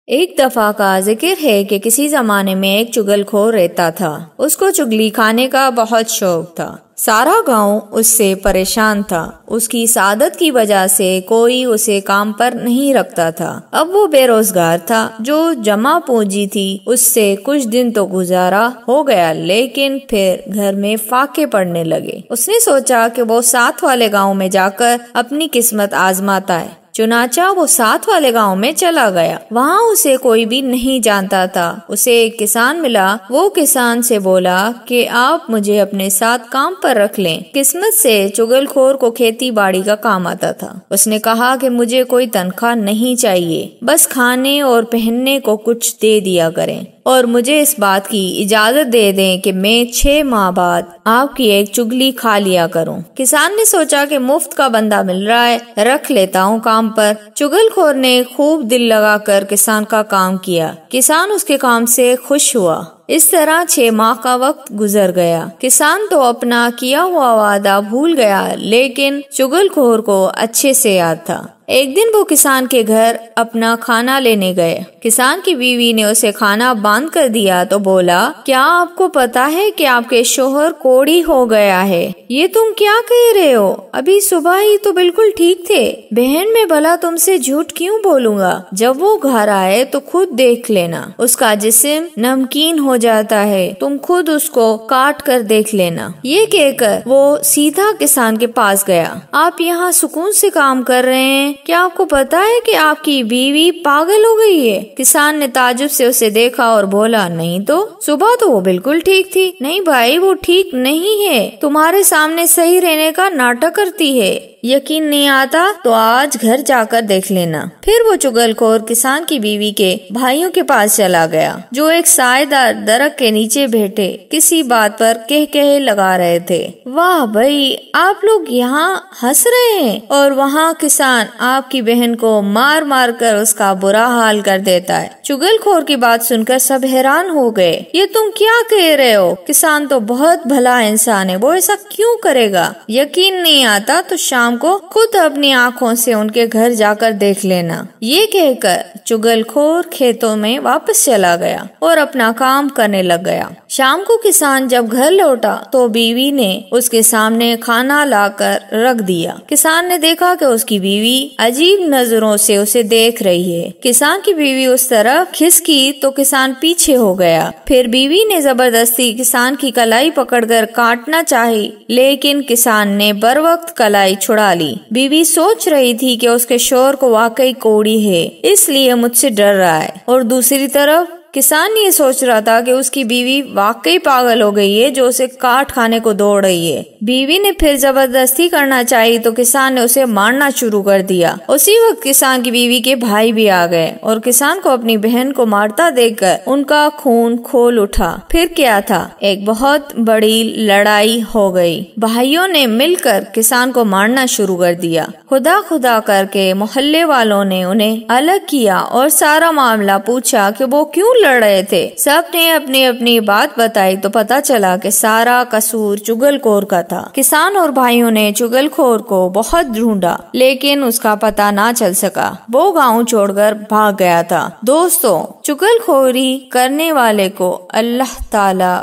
एक दफा का जिक्र है कि किसी जमाने में एक चुगलखोर रहता था। उसको चुगली खाने का बहुत शौक था। सारा गांव उससे परेशान था। उसकी इस आदत की वजह से कोई उसे काम पर नहीं रखता था। अब वो बेरोजगार था। जो जमा पूंजी थी उससे कुछ दिन तो गुजारा हो गया, लेकिन फिर घर में फाके पड़ने लगे। उसने सोचा कि वो साथ वाले गांव में जाकर अपनी किस्मत आजमाता है। चुनाचा वो साथ वाले गांव में चला गया। वहाँ उसे कोई भी नहीं जानता था। उसे एक किसान मिला। वो किसान से बोला कि आप मुझे अपने साथ काम पर रख लें। किस्मत से चुगलखोर को खेती बाड़ी का काम आता था। उसने कहा कि मुझे कोई तनख्वाह नहीं चाहिए, बस खाने और पहनने को कुछ दे दिया करें और मुझे इस बात की इजाजत दे दें कि मैं 6 माह बाद आपकी एक चुगली खा लिया करूं। किसान ने सोचा कि मुफ्त का बंदा मिल रहा है, रख लेता हूं काम पर। चुगलखोर ने खूब दिल लगाकर किसान का काम किया। किसान उसके काम से खुश हुआ। इस तरह 6 माह का वक्त गुजर गया। किसान तो अपना किया हुआ वादा भूल गया, लेकिन चुगलखोर को अच्छे से याद था। एक दिन वो किसान के घर अपना खाना लेने गए। किसान की बीवी ने उसे खाना बांध कर दिया तो बोला, क्या आपको पता है कि आपके शोहर कोढ़ी हो गया है? ये तुम क्या कह रहे हो? अभी सुबह ही तो बिल्कुल ठीक थे। बहन, मैं भला तुमसे झूठ क्यों बोलूंगा? जब वो घर आए तो खुद देख लेना। उसका जिस्म नमकीन हो जाता है, तुम खुद उसको काट कर देख लेना। ये कहकर वो सीधा किसान के पास गया। आप यहाँ सुकून से काम कर रहे हैं, क्या आपको पता है कि आपकी बीवी पागल हो गई है? किसान ने ताज्जुब से उसे देखा और बोला, नहीं तो सुबह तो वो बिल्कुल ठीक थी। नहीं भाई, वो ठीक नहीं है, तुम्हारे सामने सही रहने का नाटक करती है। यकीन नहीं आता तो आज घर जाकर देख लेना। फिर वो चुगलखोर किसान की बीवी के भाइयों के पास चला गया, जो एक सायेदार दरख्त के नीचे बैठे किसी बात पर कह लगा रहे थे। वाह भाई, आप लोग यहाँ हंस रहे हैं और वहाँ किसान आपकी बहन को मार मार कर उसका बुरा हाल कर देता है। चुगलखोर की बात सुनकर सब हैरान हो गए। ये तुम क्या कह रहे हो? किसान तो बहुत भला इंसान है, वो ऐसा क्यों करेगा? यकीन नहीं आता तो शाम को खुद अपनी आँखों से उनके घर जाकर देख लेना। ये कहकर चुगलखोर खेतों में वापस चला गया और अपना काम करने लग गया। शाम को किसान जब घर लौटा तो बीवी ने उसके सामने खाना लाकर रख दिया। किसान ने देखा कि उसकी बीवी अजीब नजरों से उसे देख रही है। किसान की बीवी उस तरफ खिसकी तो किसान पीछे हो गया। फिर बीवी ने जबरदस्ती किसान की कलाई पकड़कर काटना चाही, लेकिन किसान ने बर वक्त कलाई छुड़ा ली। बीवी सोच रही थी कि उसके शोहर को वाकई कोढ़ी है, इसलिए मुझसे डर रहा है, और दूसरी तरफ किसान ये सोच रहा था कि उसकी बीवी वाकई पागल हो गई है, जो उसे काट खाने को दौड़ रही है। बीवी ने फिर जबरदस्ती करना चाहिए तो किसान ने उसे मारना शुरू कर दिया। उसी वक्त किसान की बीवी के भाई भी आ गए और किसान को अपनी बहन को मारता देखकर उनका खून खोल उठा। फिर क्या था, एक बहुत बड़ी लड़ाई हो गई। भाइयों ने मिलकर किसान को मारना शुरू कर दिया। खुदा खुदा करके मोहल्ले वालों ने उन्हें अलग किया और सारा मामला पूछा कि वो क्यों लड़ रहे थे। सब ने अपनी अपनी बात बताई तो पता चला कि सारा कसूर चुगलखोर का था। किसान और भाइयों ने चुगलखोर को बहुत ढूंढा, लेकिन उसका पता ना चल सका। वो गांव छोड़कर भाग गया था। दोस्तों, चुगलखोरी करने वाले को अल्लाह ताला